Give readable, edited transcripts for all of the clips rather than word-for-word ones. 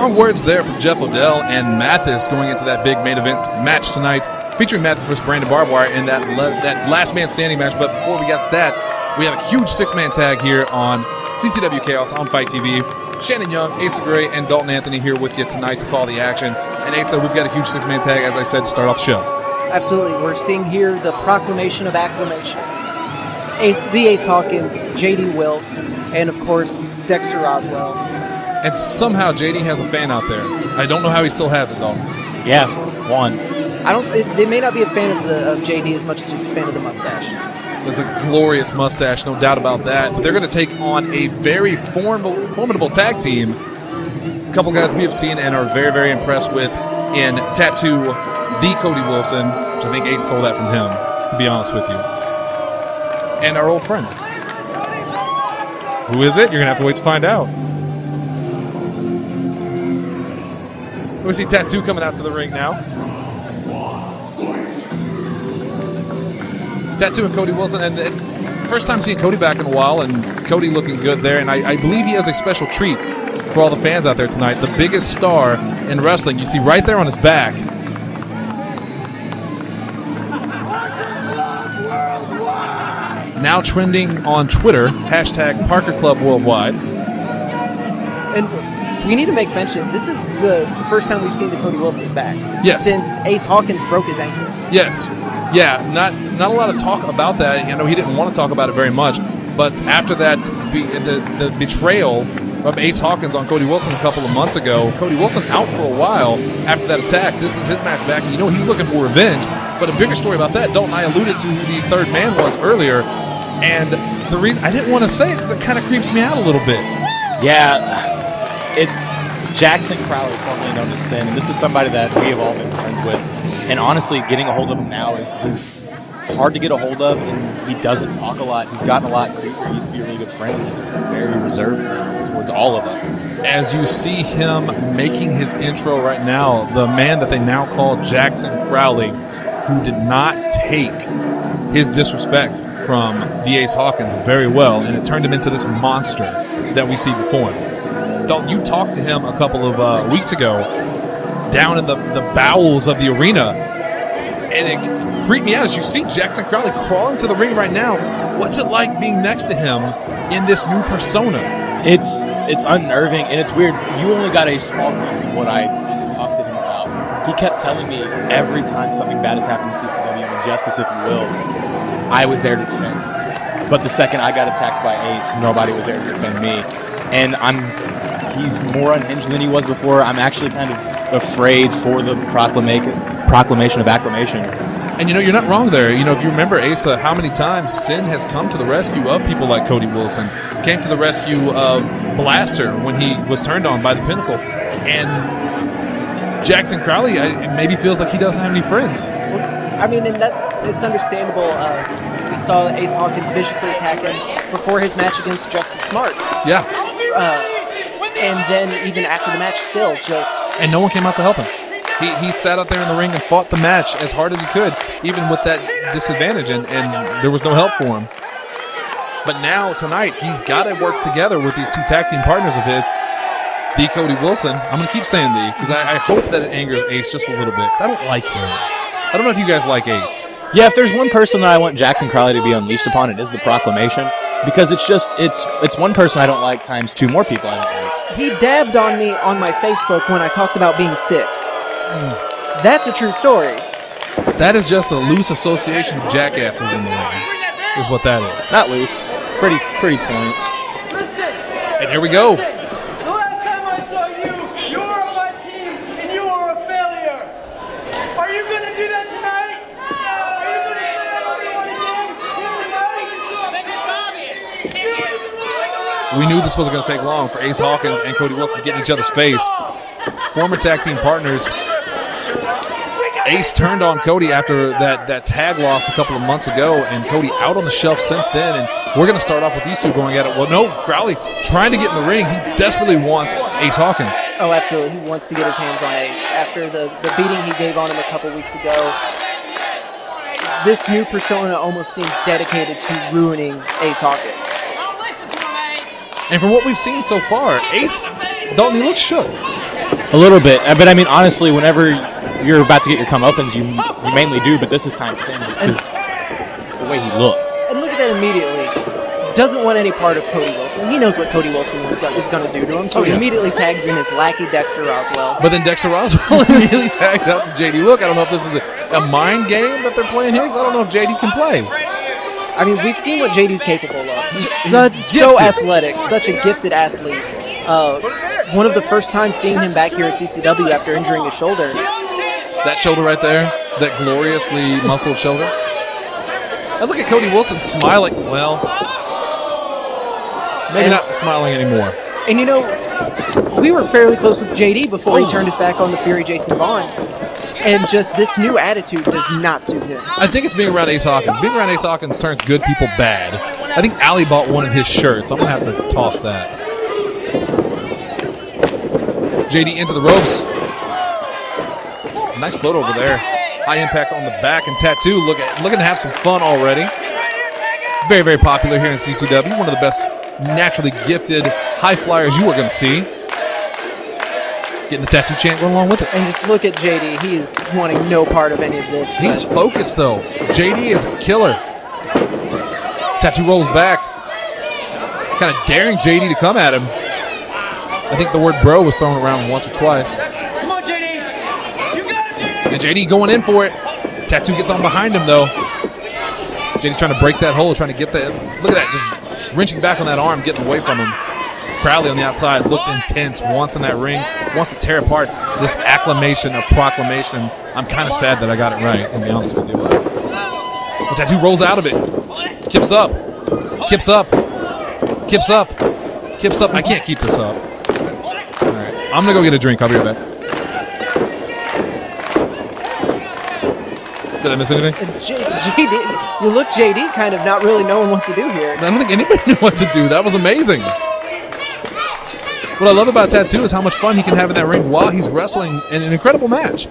strong words there from Jeff Odell and Mathis going into that big main event match tonight, featuring Mathis versus Brandon Barbwire in that last man standing match. But before we got that, we have a huge 6-man tag here on CCW Chaos on Fight TV. Shannon Young, Asa Gray, and Dalton Anthony here with you tonight to call the action. And Asa, we've got a huge 6-man tag, as I said, to start off the show. Absolutely. We're seeing here the proclamation of acclamation. The Ace Hawkins, JD Wilk, and of course, Dexter Roswell. And somehow JD has a fan out there. I don't know how he still has it, though. Yeah, one. They may not be a fan of JD as much as just a fan of the mustache. It's a glorious mustache, no doubt about that. But they're going to take on a very formidable tag team. A couple guys we have seen and are very, very impressed with in Tattoo, the Cody Wilson, which I think Ace stole that from him, to be honest with you. And our old friend. Who is it? You're going to have to wait to find out. We see Tattoo coming out to the ring now. Tattoo and Cody Wilson, and first time seeing Cody back in a while, and Cody looking good there, and I believe he has a special treat for all the fans out there tonight. The biggest star in wrestling, you see right there on his back. Now trending on Twitter, hashtag Parker Club Worldwide. And we need to make mention, this is the first time we've seen the Cody Wilson back. Yes. Since Ace Hawkins broke his ankle. Yes. Yeah, not a lot of talk about that. You know, he didn't want to talk about it very much. But after that, the betrayal of Ace Hawkins on Cody Wilson a couple of months ago, Cody Wilson out for a while after that attack. This is his match back. You know, he's looking for revenge. But a bigger story about that, Dalton and I alluded to who the third man was earlier. And the reason I didn't want to say it because it kind of creeps me out a little bit. Yeah, it's Jacksyn Crowley, formerly known as Sin. And this is somebody that we have all been friends with. And honestly, getting a hold of him now is hard to get a hold of, and he doesn't talk a lot. He's gotten a lot creepier. He used to be a really good friend, and he's very reserved towards all of us. As you see him making his intro right now, the man that they now call Jacksyn Crowley, who did not take his disrespect from the Ace Hawkins very well, and it turned him into this monster that we see before him. Dalton, you talked to him a couple of weeks ago down in the bowels of the arena, and it creeped me out as you see Jacksyn Crowley crawling to the ring right now. What's it like being next to him in this new persona? It's unnerving, and it's weird. You only got a small glimpse of what I talked to him about. He kept telling me every time something bad has happened in CCW, Injustice if you will, I was there to defend. But the second I got attacked by Ace, nobody was there to defend me. And he's more unhinged than he was before. I'm actually kind of afraid for the proclamation of acclamation. And you know, you're not wrong there. You know, if you remember, Asa, how many times Sin has come to the rescue of people like Cody Wilson, came to the rescue of Blaster when he was turned on by the Pinnacle. And Jacksyn Crowley maybe feels like he doesn't have any friends. I mean, and it's understandable. We saw Ace Hawkins viciously attack him before his match against Justin Smart. Yeah. And then even after the match, still just... And no one came out to help him. He sat out there in the ring and fought the match as hard as he could, even with that disadvantage, and there was no help for him. But now, tonight, he's got to work together with these two tag team partners of his, the Cody Wilson. I'm going to keep saying the, because I hope that it angers Ace just a little bit, because I don't like him. I don't know if you guys like Ace. Yeah, if there's one person that I want Jacksyn Crowley to be unleashed upon, it is the proclamation. Because it's one person I don't like times two more people I don't like. He dabbed on me on my Facebook when I talked about being sick. That's a true story. That is just a loose association of jackasses in the ring, is what that is. Not loose. Pretty point. And here we go. The last time I saw you, you were on my team and you were a failure. Are you going to do that tonight? Are you going to play everyone again? We knew this wasn't going to take long for Ace Hawkins and Cody Wilson to get in each other's face. Former tag team partners. Ace turned on Cody after that tag loss a couple of months ago, and Cody out on the shelf since then. And we're going to start off with these two going at it. Well, no, Crowley trying to get in the ring. He desperately wants Ace Hawkins. Oh, absolutely. He wants to get his hands on Ace. After the beating he gave on him a couple weeks ago, this new persona almost seems dedicated to ruining Ace Hawkins. And from what we've seen so far, Ace, Dalton, he looks shook. A little bit. But, I mean, honestly, whenever you're about to get your comeuppance, you mainly do, but this is times 10 just because the way he looks. And look at that immediately. Doesn't want any part of Cody Wilson. He knows what Cody Wilson is going to do to him, so he immediately tags in his lackey Dexter Roswell. But then Dexter Roswell immediately tags out to JD Wilk. I don't know if this is a mind game that they're playing here, because I don't know if JD can play. I mean, we've seen what JD's capable of. He's so athletic, such a gifted athlete. One of the first times seeing him back here at CCW after injuring his shoulder. That shoulder right there, that gloriously muscled shoulder. And look at Cody Wilson smiling. Well, maybe not smiling anymore. And you know, we were fairly close with JD before he turned his back on the Fury Jason Vaughn. And just this new attitude does not suit him. I think it's being around Ace Hawkins. Being around Ace Hawkins turns good people bad. I think Allie bought one of his shirts. I'm going to have to toss that. JD into the ropes. Nice float over there. High impact on the back, and Tattoo looking to have some fun already. Very, very popular here in CCW. One of the best naturally gifted high flyers you are going to see. Getting the Tattoo chant going along with it. And just look at JD. He is wanting no part of any of this. He's focused, though. JD is a killer. Tattoo rolls back. Kind of daring JD to come at him. I think the word bro was thrown around once or twice. Come on, JD. You got it, JD. And JD going in for it. Tattoo gets on behind him, though. JD's trying to break that hole, trying to get that. Look at that, just wrenching back on that arm, getting away from him. Crowley on the outside looks intense, wants in that ring, wants to tear apart this acclamation or proclamation. I'm kind of sad that I got it right, to be honest with you. But Tattoo rolls out of it. Kips up. Kips up. Kips up. Kips up. I can't keep this up. All right. I'm going to go get a drink. I'll be right back. Did I miss anything? JD, you look JD kind of not really knowing what to do here. I don't think anybody knew what to do. That was amazing. What I love about Tattoo is how much fun he can have in that ring while he's wrestling in an incredible match.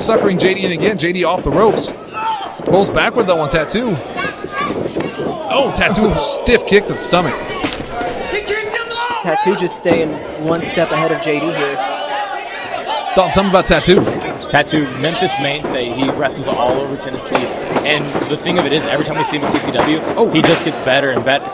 Suckering JD in again. JD off the ropes. Rolls backward, though, on Tattoo. Oh, Tattoo with a stiff kick to the stomach. Tattoo just staying one step ahead of JD here. Dalton, tell me about Tattoo. Tattoo, Memphis mainstay. He wrestles all over Tennessee. And the thing of it is, every time we see him at CCW, he just gets better and better.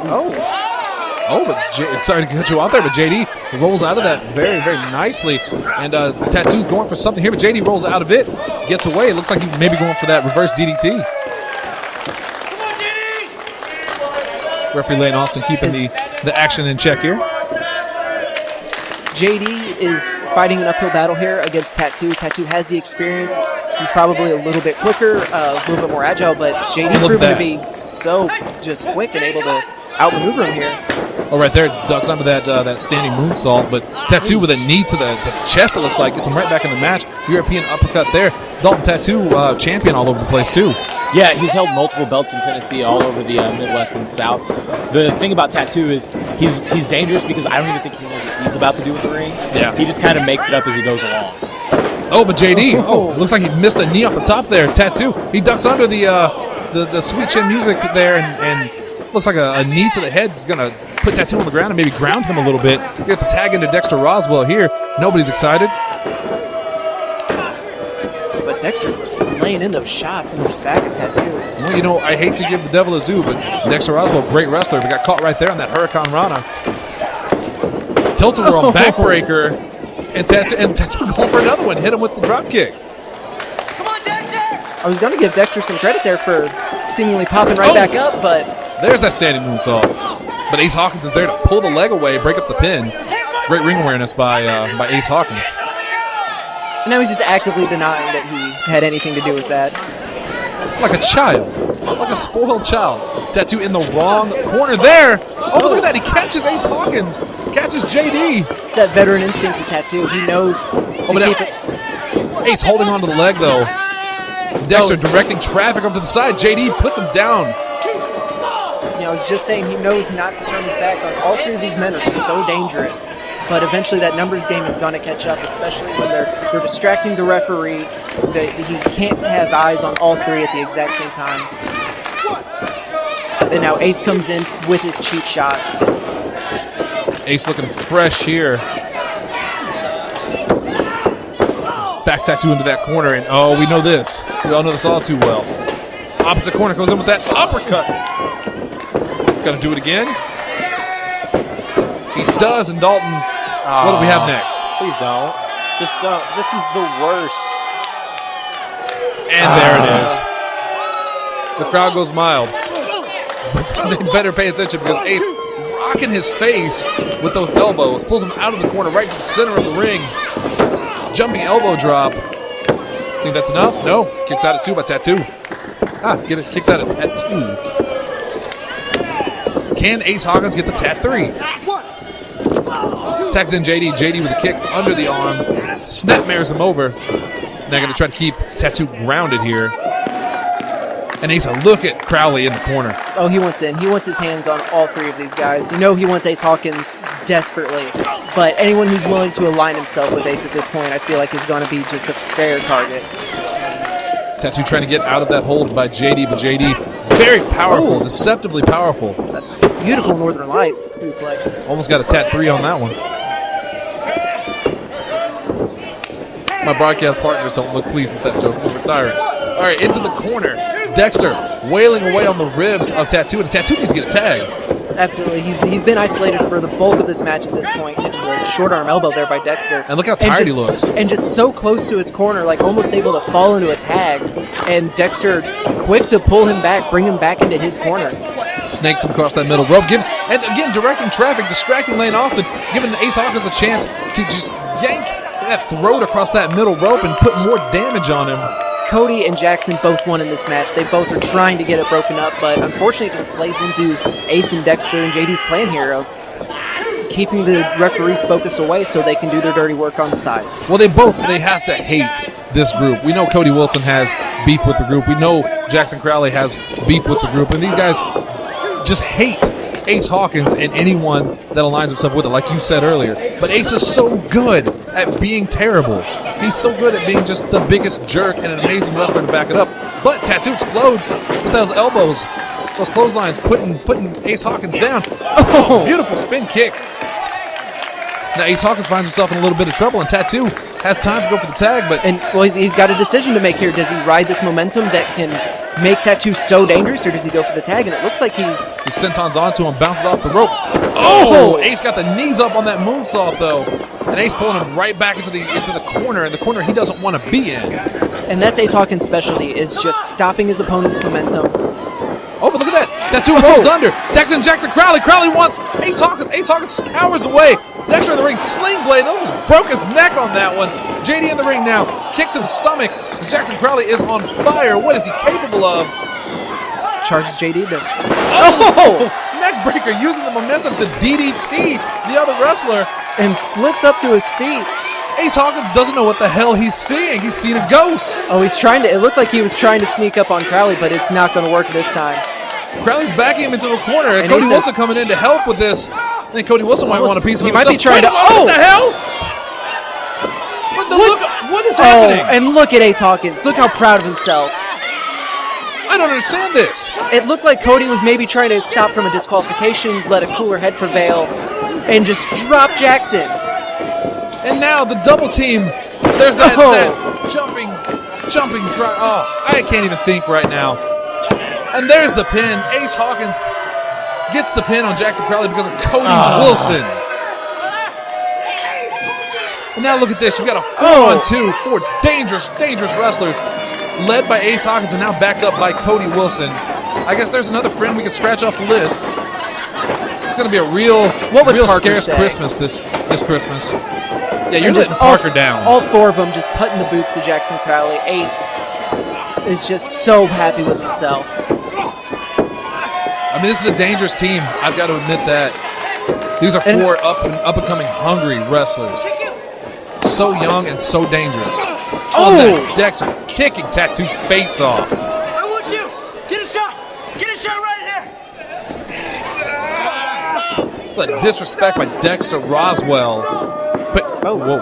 Oh, but sorry to cut you off there, but JD rolls out of that very, very nicely. And Tattoo's going for something here, but JD rolls out of it, gets away. It looks like he may be going for that reverse DDT. Come on, JD. Referee Lane Austin keeping the action in check here. JD is fighting an uphill battle here against Tattoo. Tattoo has the experience. He's probably a little bit quicker, a little bit more agile, but JD's proven to be so just quick and able to outmaneuver him here. Oh, right there, ducks under that standing moonsault, but Tattoo with a knee to the chest, it looks like, gets him right back in the match. European uppercut there. Dalton Tattoo, champion all over the place, too. Yeah, he's held multiple belts in Tennessee, all over the Midwest and South. The thing about Tattoo is he's dangerous because I don't even think he knows what he's about to do with the ring. Yeah. He just kind of makes it up as he goes along. Oh, but JD, looks like he missed a knee off the top there. Tattoo, he ducks under the sweet chin music there, and looks like a knee to the head. He's going to put Tattoo on the ground and maybe ground him a little bit. You get the tag into Dexter Roswell here. Nobody's excited. But Dexter just laying in those shots and back at Tattoo. Well, you know, I hate to give the devil his due, but Dexter Roswell, great wrestler, but got caught right there on that Hurricane Rana. Tilt-a-whirl backbreaker, and Tattoo going for another one. Hit him with the drop kick. Come on, Dexter. I was going to give Dexter some credit there for seemingly popping right back up, but there's that standing moonsault. But Ace Hawkins is there to pull the leg away, break up the pin. Great ring awareness by Ace Hawkins. now he's just actively denying that he had anything to do with that. Like a child. Like a spoiled child. Tattoo in the wrong corner there. Oh, look at that. He catches Ace Hawkins. Catches JD. It's that veteran instinct to Tattoo. He knows to keep it. Ace holding onto the leg, though. Dexter directing traffic up to the side. JD puts him down. You know, I was just saying he knows not to turn his back on. All three of these men are so dangerous. But eventually that numbers game is going to catch up, especially when they're distracting the referee. He can't have eyes on all three at the exact same time. And now Ace comes in with his cheap shots. Ace looking fresh here. Backs Tattoo into that corner, and oh, we know this. We all know this all too well. Opposite corner goes in with that uppercut. Gonna do it again. He does, and Dalton, what do we have next? Please don't. Just don't. This is the worst. And there it is. The crowd goes mild. But they better pay attention because Ace rocking his face with those elbows, pulls him out of the corner right to the center of the ring. Jumping elbow drop. Think that's enough? No. Kicks out at 2 by Tattoo. Get it. Kicks out at Tattoo. Can Ace Hawkins get the Tat 3? Tags in JD. JD with a kick under the arm. Snapmares him over. They're going to try to keep Tattoo grounded here. And Ace, look at Crowley in the corner. Oh, he wants in. He wants his hands on all 3 of these guys. You know he wants Ace Hawkins desperately. But anyone who's willing to align himself with Ace at this point, I feel like is going to be just a fair target. Tattoo trying to get out of that hold by JD, but JD very powerful, deceptively powerful. Beautiful Northern Lights suplex. Almost got a Tat 3 on that one. My broadcast partners don't look pleased with that joke. We'll retire it. All right, into the corner. Dexter wailing away on the ribs of Tattoo, and Tattoo needs to get a tag. Absolutely. He's been isolated for the bulk of this match at this point. Catches a short arm elbow there by Dexter. And look how tired he looks. And just so close to his corner, like almost able to fall into a tag. And Dexter quick to pull him back, bring him back into his corner. Snakes him across that middle rope. And again, directing traffic, distracting Lane Austin, giving Ace Hawkins a chance to just yank that throat across that middle rope and put more damage on him. Cody and Jacksyn both won in this match. They both are trying to get it broken up, but unfortunately it just plays into Ace and Dexter and JD's plan here of keeping the referees' focus away so they can do their dirty work on the side. Well, they have to hate this group. We know Cody Wilson has beef with the group. We know Jacksyn Crowley has beef with the group. And these guys just hate Ace Hawkins and anyone that aligns himself with it, like you said earlier. But Ace is so good at being terrible. He's so good at being just the biggest jerk and an amazing wrestler to back it up. But Tattoo explodes with those elbows, those clotheslines, putting Ace Hawkins down. Oh, beautiful spin kick. Now Ace Hawkins finds himself in a little bit of trouble, and Tattoo has time to go for the tag. But he's got a decision to make here. Does he ride this momentum that can make Tattoo so dangerous, or does he go for the tag? And it looks like he sentons onto him, bounces off the rope. Oh! Ace got the knees up on that moonsault though, and Ace pulling him right back into the corner, and the corner he doesn't want to be in. And that's Ace Hawkins' specialty, is just stopping his opponent's momentum. Oh, but look at that! Tattoo rolls under. Jacksyn Crowley. Crowley wants Ace Hawkins. Ace Hawkins cowers away. Dexter in the ring, sling blade, almost broke his neck on that one. JD in the ring now, kick to the stomach. Jacksyn Crowley is on fire. What is he capable of? Charges JD to... Oh! Neck breaker, using the momentum to DDT the other wrestler. And flips up to his feet. Ace Hawkins doesn't know what the hell he's seeing. He's seen a ghost. Oh, it looked like he was trying to sneak up on Crowley, but it's not going to work this time. Crowley's backing him into the corner, and Cody Wilson coming in to help with this. I think Cody Wilson might want a piece of himself. He might be trying to... What the hell? What is happening? And look at Ace Hawkins. Look how proud of himself. I don't understand this. It looked like Cody was maybe trying to stop from a disqualification, let a cooler head prevail, and just drop Jacksyn. And now the double team. There's that jumping try. Oh, I can't even think right now. And there's the pin. Ace Hawkins gets the pin on Jacksyn Crowley because of Cody Wilson. And now look at this. You've got a 4-on-2, 4 dangerous wrestlers led by Ace Hawkins and now backed up by Cody Wilson. I guess there's another friend we can scratch off the list. It's going to be a real scarce Christmas this Christmas. Yeah, you're letting Parker down. All 4 of them just putting the boots to Jacksyn Crowley. Ace is just so happy with himself. I mean, this is a dangerous team. I've got to admit that. These are 4 up and coming hungry wrestlers. So young and so dangerous. Oh! Dexter kicking Tattoo's face off. I want you. Get a shot. Get a shot right here. The disrespect by Dexter Roswell. But whoa.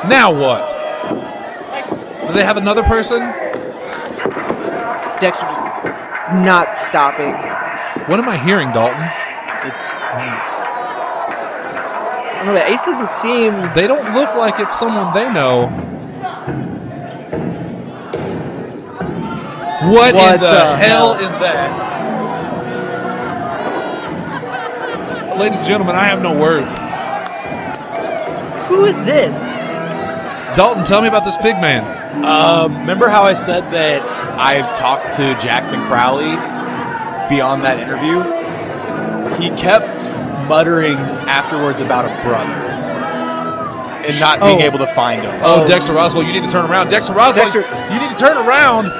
Now what? Do they have another person? Dexter just not stopping. What am I hearing, Dalton? I don't know, Ace doesn't seem... They don't look like it's someone they know. What in the hell is that? Ladies and gentlemen, I have no words. Who is this? Dalton, tell me about this pig man. Remember how I said that I talked to Jacksyn Crowley beyond that interview? He kept muttering afterwards about a brother and not being able to find him. Oh, Dexter Roswell, you need to turn around. Dexter Roswell, you need to turn around.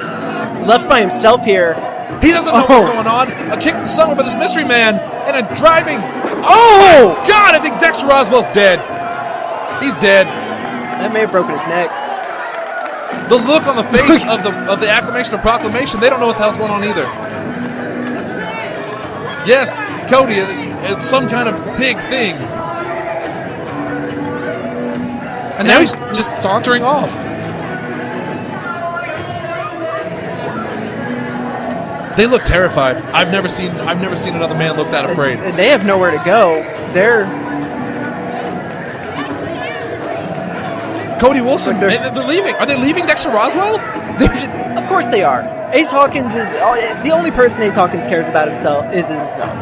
Left by himself here. He doesn't know what's going on. A kick to the stomach by this mystery man and a driving. Oh! God, I think Dexter Roswell's dead. He's dead. That may have broken his neck. The look on the face of the acclamation of proclamation, they don't know what the hell's going on either. Yes, Cody, it's some kind of pig thing. And now he's just sauntering off. They look terrified. I've never seen another man look that afraid. And they have nowhere to go. Cody Wilson, they're leaving. Are they leaving Dexter Roswell? They're just, of course they are. Ace Hawkins is the only person Ace Hawkins cares about himself is himself.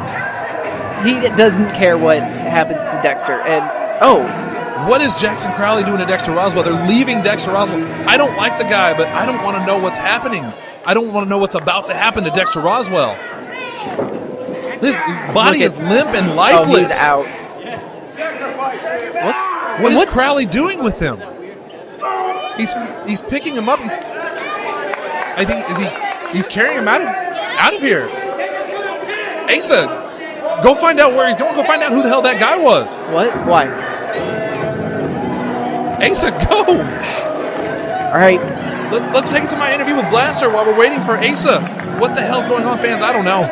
He doesn't care what happens to Dexter. And what is Jacksyn Crowley doing to Dexter Roswell? They're leaving Dexter Roswell. I don't like the guy, but I don't want to know what's happening. I don't want to know what's about to happen to Dexter Roswell. His body is limp and lifeless. Oh, he's out. What is Crowley doing with him? He's picking him up. He's carrying him out of here. Asa, go find out where he's going. Go find out who the hell that guy was. What? Why? Asa, go. All right. Let's take it to my interview with Blaster while we're waiting for Asa. What the hell's going on, fans? I don't know.